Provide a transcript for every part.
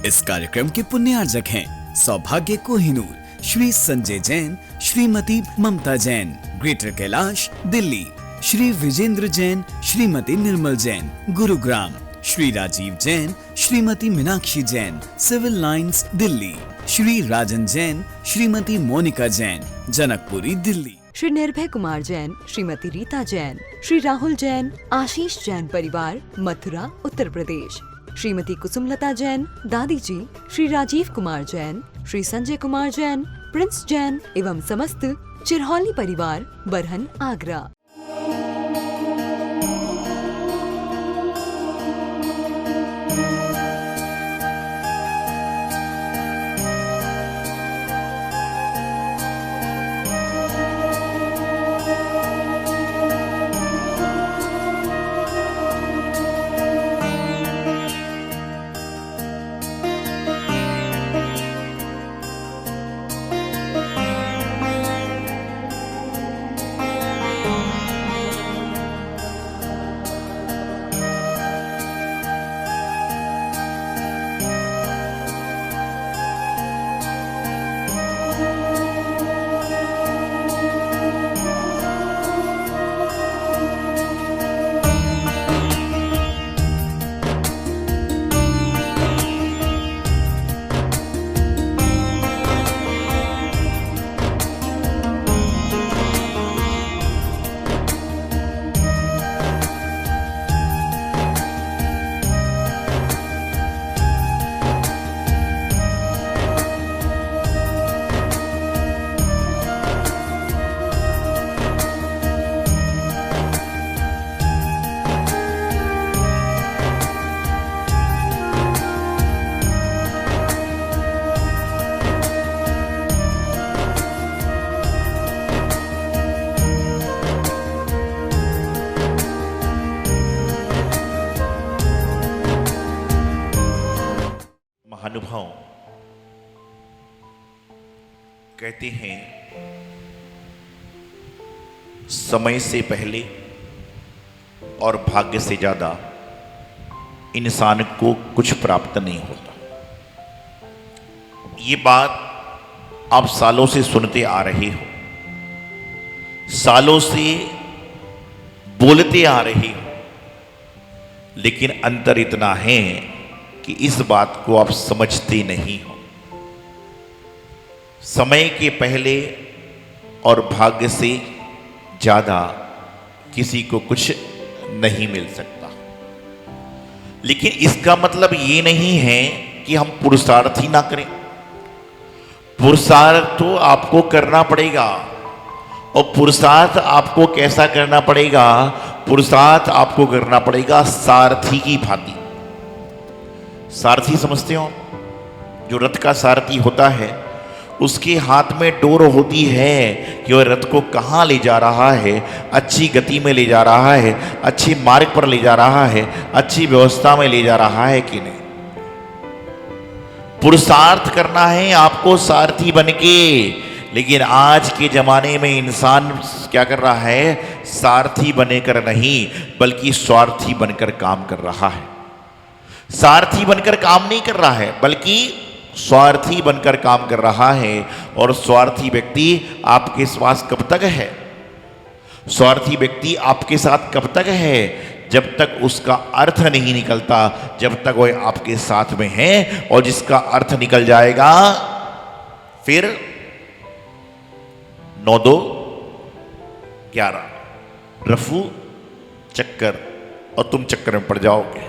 इस कार्यक्रम के पुण्यार्जक हैं सौभाग्य कोहिनूर, श्री संजय जैन, श्रीमती ममता Jain, greater Kailash Delhi, Shri Vijendra Jain, Shrimati Nirmal Jain, Gurugram, Shri Rajiv Jain, Shrimati Meenakshi Jain, civil lines Delhi, Shri राजन जैन, श्रीमती मोनिका जैन, जनकपुरी दिल्ली, श्री निर्भय कुमार जैन, श्रीमती रीता जैन, श्री राहुल जैन, आशीष जैन परिवार, मथुरा उत्तर प्रदेश, श्रीमती कुसुमलता जैन, दादी जी, श्री राजीव कुमार जैन, श्री संजय कुमार जैन, प्रिंस जैन एवं समस्त चिरहौली परिवार, बरहन आगरा। महानुभाव कहते हैं समय से पहले और भाग्य से ज्यादा इंसान को कुछ प्राप्त नहीं होता। ये बात आप सालों से सुनते आ रहे हो, सालों से बोलते आ रहे हो, लेकिन अंतर इतना है कि इस बात को आप समझते नहीं हो। समय के पहले और भाग्य से ज्यादा किसी को कुछ नहीं मिल सकता। लेकिन इसका मतलब ये नहीं है कि हम पुरुषार्थ ही ना करें। पुरुषार्थ तो आपको करना पड़ेगा, और पुरुषार्थ आपको कैसा करना पड़ेगा? पुरुषार्थ आपको करना पड़ेगा सारथी की भांति। सारथी समझते हो? जो रथ का सारथी होता है, उसके हाथ में डोर होती है कि वह रथ को कहाँ ले जा रहा है, अच्छी गति में ले जा रहा है, अच्छे मार्ग पर ले जा रहा है, अच्छी व्यवस्था में ले जा रहा है कि नहीं। पुरुषार्थ करना है आपको सारथी बनके, लेकिन आज के जमाने में इंसान क्या कर रहा है? सारथी बनकर नहीं, बल्कि स्वार्थी बनकर काम कर रहा है। सारथी बनकर काम नहीं कर रहा है, बल्कि स्वार्थी बनकर काम कर रहा है। और स्वार्थी व्यक्ति आपके पास कब तक है? स्वार्थी व्यक्ति आपके साथ कब तक है? जब तक उसका अर्थ नहीं निकलता, जब तक वह आपके साथ में है। और जिसका अर्थ निकल जाएगा, फिर 9 2 11 रफू चक्कर, और तुम चक्कर में पड़ जाओगे।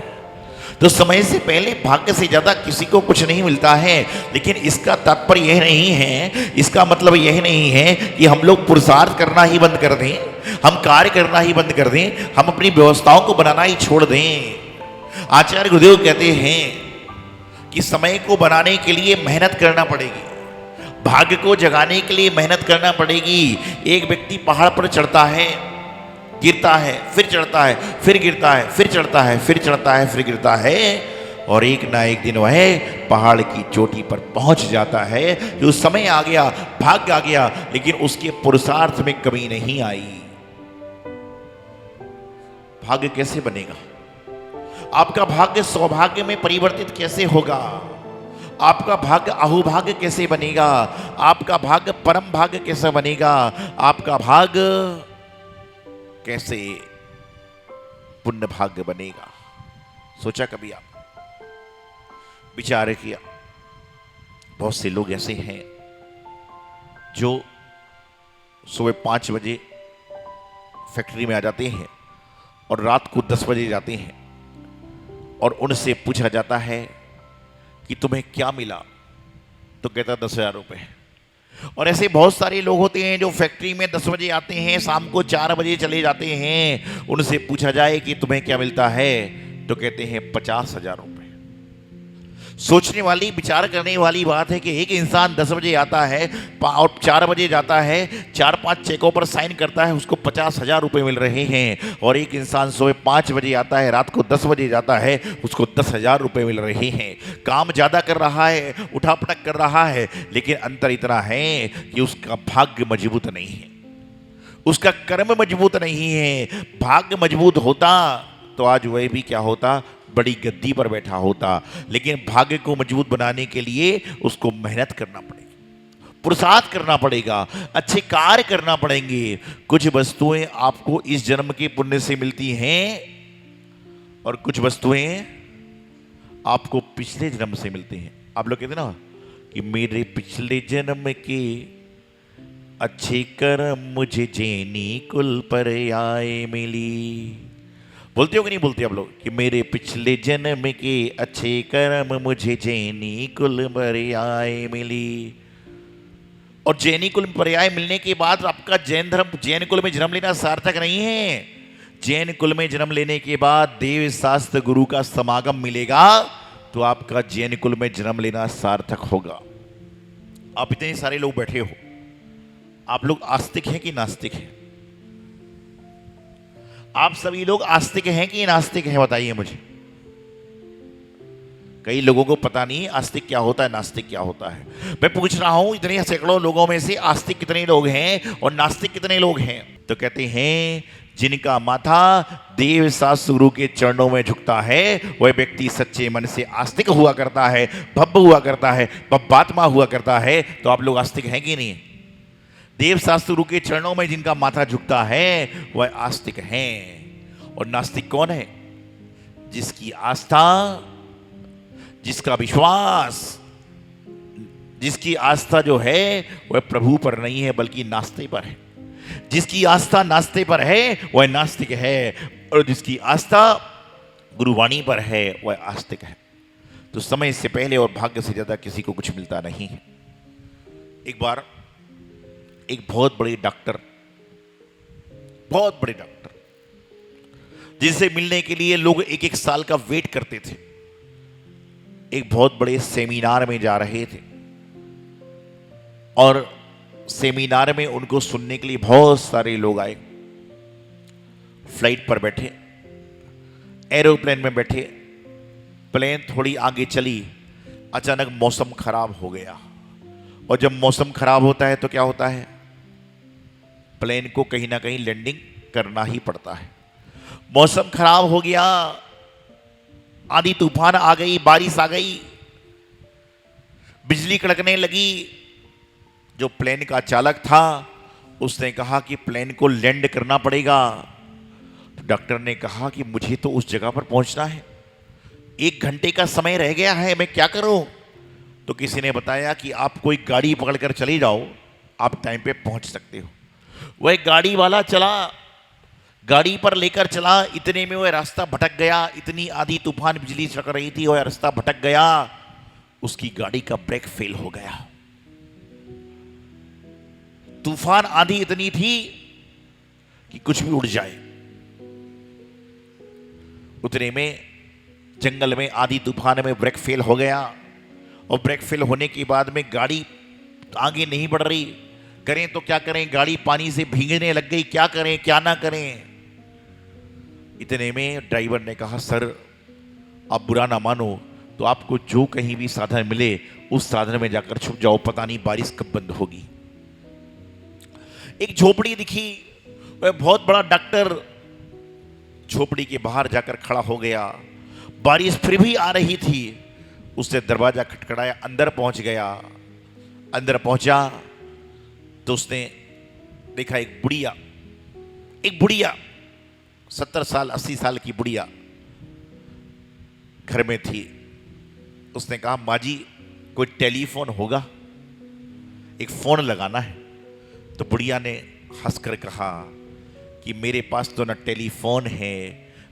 तो समय से पहले भाग्य से ज्यादा किसी को कुछ नहीं मिलता है। लेकिन इसका तात्पर्य यह नहीं है, इसका मतलब यह नहीं है कि हम लोग पुरुषार्थ करना ही बंद कर दें, हम कार्य करना ही बंद कर दें, हम अपनी व्यवस्थाओं को बनाना ही छोड़ दें। आचार्य गुरुदेव कहते हैं कि समय को बनाने के लिए मेहनत करना पड़ेगी, भाग्य को जगाने के लिए मेहनत करना पड़ेगी। एक व्यक्ति पहाड़ पर चढ़ता है, गिरता है, फिर चढ़ता है, फिर गिरता है, फिर चढ़ता है, फिर चढ़ता है, फिर गिरता है, और एक ना एक दिन वह पहाड़ की चोटी पर पहुंच जाता है। जो समय आ गया, भाग्य आ गया, लेकिन उसके पुरुषार्थ में कमी नहीं आई। भाग्य कैसे बनेगा? आपका भाग्य सौभाग्य में परिवर्तित कैसे होगा? आपका भाग्य अहोभाग्य कैसे बनेगा, आपका भाग्य परम भाग्य कैसे बनेगा, आपका भाग्य कैसे पुण्य भाग्य बनेगा। सोचा कभी आप, विचार किया? बहुत से लोग ऐसे हैं जो सुबह 5 बजे फैक्ट्री में आ जाते हैं और रात को 10 बजे जाते हैं और उनसे पूछा जाता है कि तुम्हें क्या मिला, तो कहता 10,000 रुपये। और ऐसे बहुत सारे लोग होते हैं जो फैक्ट्री में 10 बजे आते हैं, शाम को 4 बजे चले जाते हैं। उनसे पूछा जाए कि तुम्हें क्या मिलता है, तो कहते हैं 50,000 रुपये। सोचने वाली, विचार करने वाली बात है कि एक इंसान 10 बजे आता है और 4 बजे जाता है, 4-5 चेकों पर साइन करता है, उसको 50,000 रुपये मिल रहे हैं। और एक इंसान सुबह 5 बजे आता है, रात को 10 बजे जाता है, उसको 10,000 रुपये मिल रहे हैं। काम ज़्यादा कर रहा है, उठापटक कर रहा है, लेकिन अंतर इतना है कि उसका भाग्य मजबूत नहीं है, उसका कर्म मजबूत नहीं है। भाग्य मजबूत होता तो आज वह भी क्या होता, बड़ी गद्दी पर बैठा होता। लेकिन भाग्य को मजबूत बनाने के लिए उसको मेहनत करना पड़ेगी, पुरुषार्थ करना पड़ेगा, अच्छे कार्य करना पड़ेंगे। कुछ वस्तुएं आपको इस जन्म के पुण्य से मिलती हैं और कुछ वस्तुएं आपको पिछले जन्म से मिलती हैं। आप लोग कहते ना कि मेरे पिछले जन्म के अच्छे कर्म मुझे जैनी कुल पर आए मिली। बोलते हो कि नहीं बोलते आप लोग कि मेरे पिछले जन्म के अच्छे कर्म मुझे जैनी कुल पर आए मिली। और जैनी कुल में पर्याय मिलने के बाद आपका जैन कुल में जन्म लेना सार्थक नहीं है। जैन कुल में जन्म लेने के बाद देव शास्त्र गुरु का समागम मिलेगा तो आपका जैन कुल में जन्म लेना सार्थक होगा। आप इतने सारे लोग बैठे हो, आप लोग आस्तिक हैं कि नास्तिक हैं? आप सभी लोग आस्तिक हैं कि नास्तिक हैं, बताइए मुझे। कई लोगों को पता नहीं आस्तिक क्या होता है, नास्तिक क्या होता है। मैं पूछ रहा हूं इतने सैकड़ों लोगों में से आस्तिक कितने लोग हैं और नास्तिक कितने लोग हैं? तो कहते हैं जिनका माथा देव शास्त्र गुरु के चरणों में झुकता है वह व्यक्ति सच्चे मन से आस्तिक हुआ करता है, भव्य हुआ करता है, भव्यात्मा हुआ करता है। तो आप लोग आस्तिक हैं कि नहीं? देव शास्त्र गुरु के चरणों में जिनका माथा झुकता है वह आस्तिक हैं। और नास्तिक कौन है? जिसकी आस्था, जिसका विश्वास, जिसकी आस्था जो है वह प्रभु पर नहीं है बल्कि नास्ते पर है। जिसकी आस्था नास्ते पर है वह नास्तिक है और जिसकी आस्था गुरुवाणी पर है वह आस्तिक है। तो समय से पहले और भाग्य से ज्यादा किसी को कुछ मिलता नहीं है। एक बार एक बहुत बड़े डॉक्टर, जिनसे मिलने के लिए लोग 1-1 साल का वेट करते थे, एक बहुत बड़े सेमिनार में जा रहे थे और सेमिनार में उनको सुनने के लिए बहुत सारे लोग आए। फ्लाइट पर बैठे, एरोप्लेन में बैठे, प्लेन थोड़ी आगे चली, अचानक मौसम खराब हो गया। और जब मौसम खराब होता है तो क्या होता है, प्लेन को कहीं ना कहीं लैंडिंग करना ही पड़ता है। मौसम खराब हो गया, आंधी तूफान आ गई, बारिश आ गई, बिजली कड़कने लगी। जो प्लेन का चालक था उसने कहा कि प्लेन को लैंड करना पड़ेगा। तो डॉक्टर ने कहा कि मुझे तो उस जगह पर पहुंचना है, 1 घंटे का समय रह गया है, मैं क्या करूं? तो किसी ने बताया कि आप कोई गाड़ी पकड़कर चले जाओ, आप टाइम पे पहुंच सकते हो। वह गाड़ी वाला चला, गाड़ी पर लेकर चला, इतने में वह रास्ता भटक गया। इतनी आंधी तूफान बिजली चमक रही थी, वह रास्ता भटक गया, उसकी गाड़ी का ब्रेक फेल हो गया। तूफान आंधी इतनी थी कि कुछ भी उड़ जाए। उतने में जंगल में आंधी तूफान में ब्रेक फेल हो गया और ब्रेक फेल होने के बाद में गाड़ी आगे नहीं बढ़ रही। करें तो क्या करें, गाड़ी पानी से भीगने लग गई, क्या करें क्या ना करें। इतने में ड्राइवर ने कहा, सर आप बुरा ना मानो तो आपको जो कहीं भी साधन मिले उस साधन में जाकर छुप जाओ, पता नहीं बारिश कब बंद होगी। एक झोपड़ी दिखी, वह बहुत बड़ा डॉक्टर झोपड़ी के बाहर जाकर खड़ा हो गया। बारिश फिर भी आ रही थी। उसने दरवाजा खटखटाया, अंदर पहुंच गया। अंदर पहुंचा तो उसने देखा एक बुढ़िया 70 साल 80 साल की बुढ़िया घर में थी। उसने कहा, माँ जी कोई टेलीफोन होगा, एक फोन लगाना है। तो बुढ़िया ने हंसकर कहा कि मेरे पास तो ना टेलीफोन है,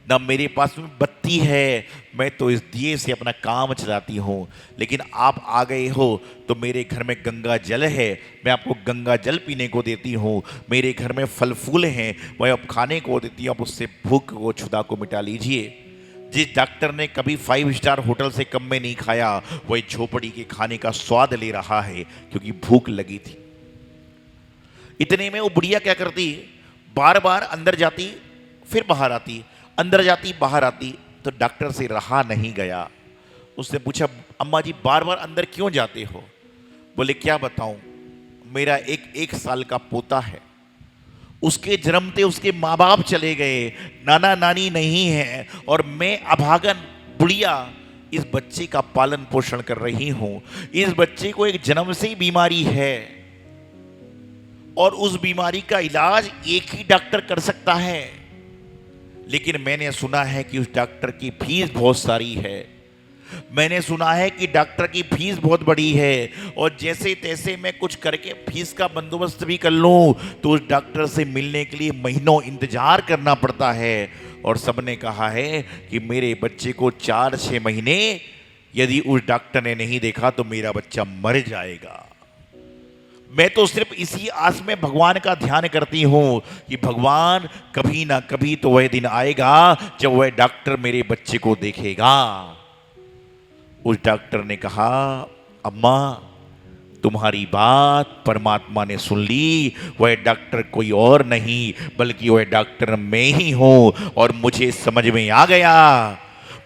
ना मेरे पास में बत्ती है, मैं तो इस दिए से अपना काम चलाती हूँ। लेकिन आप आ गए हो तो मेरे घर में गंगा जल है, मैं आपको गंगा जल पीने को देती हूँ। मेरे घर में फल फूल हैं, मैं अब खाने को देती हूँ, आप उससे भूख को क्षुधा को मिटा लीजिए। जिस डॉक्टर ने कभी 5 स्टार होटल से कम में नहीं खाया, वही झोपड़ी के खाने का स्वाद ले रहा है क्योंकि भूख लगी थी। इतने में वो बुढ़िया क्या करती, बार बार अंदर जाती फिर बाहर आती, अंदर जाती बाहर आती। तो डॉक्टर से रहा नहीं गया। उसने पूछा, अम्मा जी बार बार अंदर क्यों जाते हो? बोले, क्या बताऊं, मेरा एक साल का पोता है, उसके जन्मते उसके माँ बाप चले गए, नाना नानी नहीं है, और मैं अभागन बुढ़िया इस बच्चे का पालन पोषण कर रही हूं। इस बच्चे को एक जन्म से ही बीमारी है और उस बीमारी का इलाज एक ही डॉक्टर कर सकता है, लेकिन मैंने सुना है कि उस डॉक्टर की फीस बहुत सारी है। मैंने सुना है कि डॉक्टर की फीस बहुत बड़ी है और जैसे तैसे मैं कुछ करके फीस का बंदोबस्त भी कर लूं तो उस डॉक्टर से मिलने के लिए महीनों इंतजार करना पड़ता है। और सबने कहा है कि मेरे बच्चे को 4-6 महीने यदि उस डॉक्टर ने नहीं देखा तो मेरा बच्चा मर जाएगा। मैं तो सिर्फ इसी आस में भगवान का ध्यान करती हूं कि भगवान कभी ना कभी तो वह दिन आएगा जब वह डॉक्टर मेरे बच्चे को देखेगा। उस डॉक्टर ने कहा, अम्मा तुम्हारी बात परमात्मा ने सुन ली, वह डॉक्टर कोई और नहीं बल्कि वह डॉक्टर मैं ही हूं। और मुझे समझ में आ गया,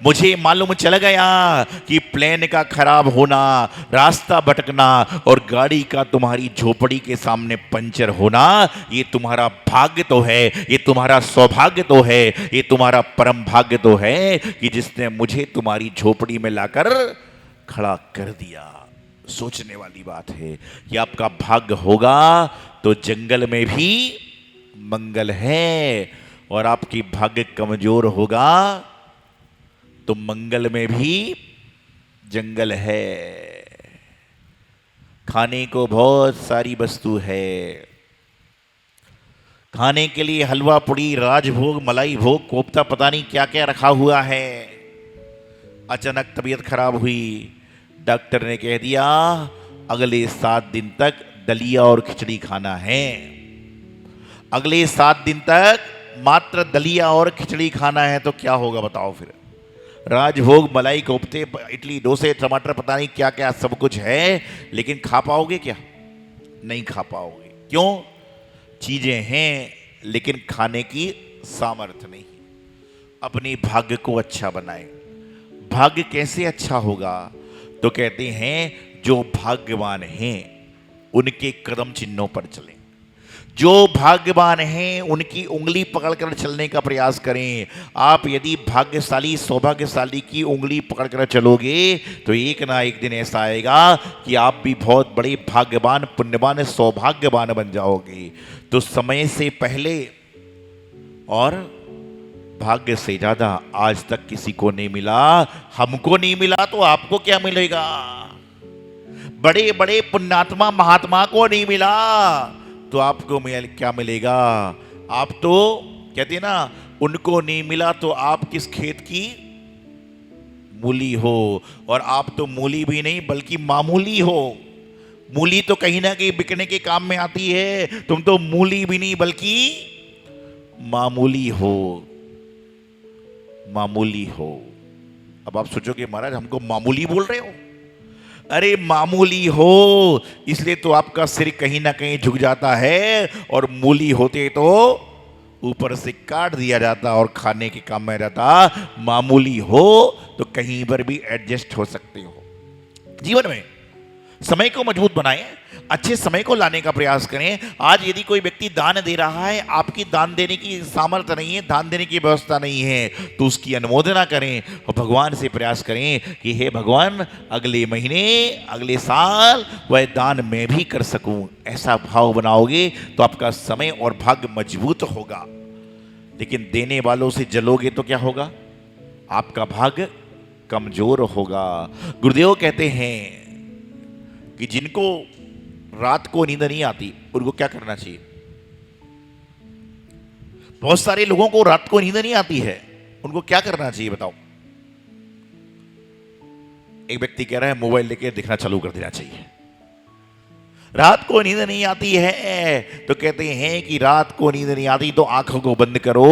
मुझे मालूम चल गया कि प्लेन का खराब होना, रास्ता भटकना और गाड़ी का तुम्हारी झोपड़ी के सामने पंचर होना, ये तुम्हारा भाग्य तो है, ये तुम्हारा सौभाग्य तो है, ये तुम्हारा परम भाग्य तो है कि जिसने मुझे तुम्हारी झोपड़ी में लाकर खड़ा कर दिया। सोचने वाली बात है कि आपका भाग्य होगा तो जंगल में भी मंगल है, और आपकी भाग्य कमजोर होगा तो मंगल में भी जंगल है। खाने को बहुत सारी वस्तु है, खाने के लिए हलवा पूड़ी राजभोग मलाई भोग कोफ्ता पता नहीं क्या क्या रखा हुआ है। अचानक तबीयत खराब हुई, डॉक्टर ने कह दिया अगले 7 दिन तक दलिया और खिचड़ी खाना है। अगले 7 दिन तक मात्र दलिया और खिचड़ी खाना है। तो क्या होगा बताओ फिर? राजभोग मलाई कोफ्ते इडली डोसे टमाटर पता नहीं क्या क्या सब कुछ है, लेकिन खा पाओगे क्या? नहीं खा पाओगे। क्यों? चीजें हैं लेकिन खाने की सामर्थ्य नहीं। अपने भाग्य को अच्छा बनाए। भाग्य कैसे अच्छा होगा? तो कहते हैं जो भाग्यवान हैं उनके कदम चिन्हों पर चलें। जो भाग्यवान हैं उनकी उंगली पकड़कर चलने का प्रयास करें। आप यदि भाग्यशाली सौभाग्यशाली की उंगली पकड़कर चलोगे तो एक ना एक दिन ऐसा आएगा कि आप भी बहुत बड़े भाग्यवान पुण्यवान सौभाग्यवान बन जाओगे। तो समय से पहले और भाग्य से ज्यादा आज तक किसी को नहीं मिला। हमको नहीं मिला तो आपको क्या मिलेगा? बड़े बड़े पुण्यात्मा महात्मा को नहीं मिला तो आपको क्या मिलेगा? आप तो कहते ना, उनको नहीं मिला तो आप किस खेत की मूली हो, और आप तो मूली भी नहीं बल्कि मामूली हो। मूली तो कहीं ना कहीं बिकने के काम में आती है, तुम तो मूली भी नहीं बल्कि मामूली हो। मामूली हो। अब आप सोचोगे महाराज हमको मामूली बोल रहे हो? अरे मामूली हो इसलिए तो आपका सिर कहीं ना कहीं झुक जाता है, और मूली होते तो ऊपर से काट दिया जाता और खाने के काम में रहता। मामूली हो तो कहीं पर भी एडजस्ट हो सकते हो। जीवन में समय को मजबूत बनाएं, अच्छे समय को लाने का प्रयास करें। आज यदि कोई व्यक्ति दान दे रहा है, आपकी दान देने की सामर्थ्य नहीं है, दान देने की व्यवस्था नहीं है, तो उसकी अनुमोदना करें और भगवान से प्रयास करें कि हे भगवान, अगले महीने, अगले साल वह दान मैं भी कर सकूं। ऐसा भाव बनाओगे तो आपका समय और भाग्य मजबूत होगा। लेकिन देने वालों से जलोगे तो क्या होगा? आपका भाग्य कमजोर होगा। गुरुदेव कहते हैं कि जिनको रात को नींद नहीं आती उनको क्या करना चाहिए? बहुत सारे लोगों को रात को नींद नहीं आती है, उनको क्या करना चाहिए बताओ? एक व्यक्ति कह रहा है मोबाइल लेके दिखना चालू कर देना चाहिए। रात को नींद नहीं आती है तो कहते हैं कि रात को नींद नहीं आती तो आंखों को बंद करो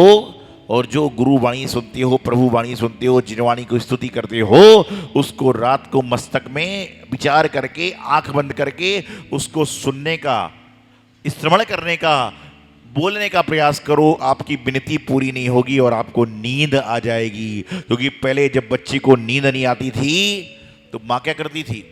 और जो गुरु वाणी सुनते हो, प्रभु वाणी सुनते हो, जिनवाणी को स्तुति करते हो, उसको रात को मस्तक में विचार करके, आंख बंद करके उसको सुनने का, श्रवण करने का, बोलने का प्रयास करो। आपकी विनती पूरी नहीं होगी और आपको नींद आ जाएगी। क्योंकि पहले जब बच्चे को नींद नहीं आती थी तो माँ क्या करती थी?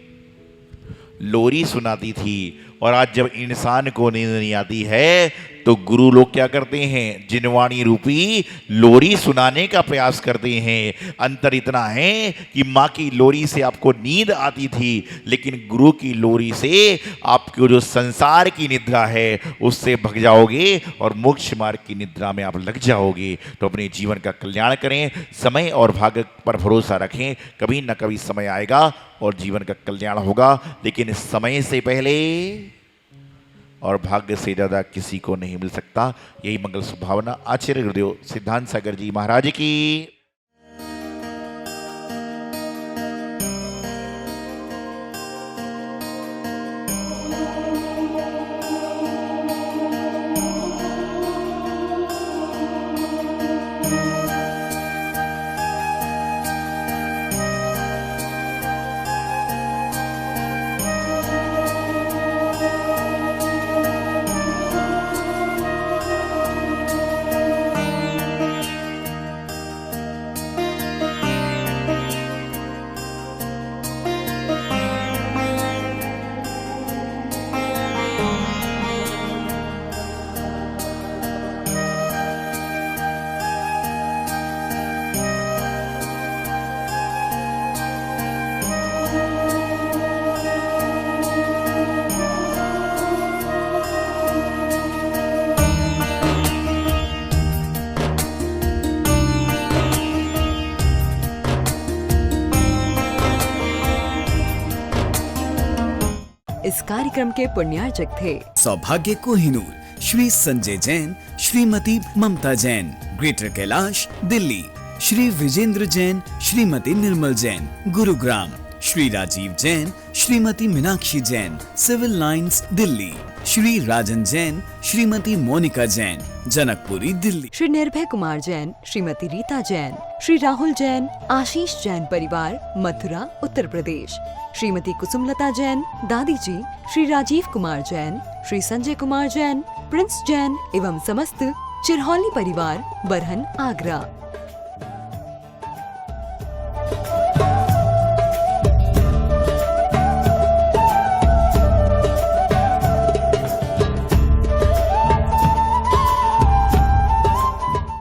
लोरी सुनाती थी। और आज जब इंसान को नींद नहीं आती है तो गुरु लोग क्या करते हैं? जिनवाणी रूपी लोरी सुनाने का प्रयास करते हैं। अंतर इतना है कि माँ की लोरी से आपको नींद आती थी, लेकिन गुरु की लोरी से आपको जो संसार की निद्रा है उससे भग जाओगे और मोक्ष मार्ग की निद्रा में आप लग जाओगे। तो अपने जीवन का कल्याण करें, समय और भाग्य पर भरोसा रखें। कभी न कभी समय आएगा और जीवन का कल्याण होगा, लेकिन समय से पहले और भाग्य से ज़्यादा किसी को नहीं मिल सकता। यही मंगल सुभावना आचार्य गुरुदेव सिद्धांत सागर जी महाराज की। इस कार्यक्रम के पुण्यार्चक थे सौभाग्य कोहिनूर श्री संजय जैन, श्रीमती ममता Jain, greater Kailash Delhi, Shri Vijendra Jain, Shrimati Nirmal Jain, Gurugram, Shri Rajiv Jain, Shrimati Meenakshi Jain, civil lines Delhi, Shri राजन जैन, श्रीमती मोनिका जैन, जनकपुरी दिल्ली, श्री निर्भय कुमार जैन, श्रीमती रीता जैन, श्री राहुल जैन, आशीष जैन परिवार, मथुरा उत्तर प्रदेश, श्रीमती कुसुमलता जैन, दादी जी, श्री राजीव कुमार जैन, श्री संजय कुमार जैन, प्रिंस जैन एवं समस्त चिरहौली परिवार, बरहन आगरा।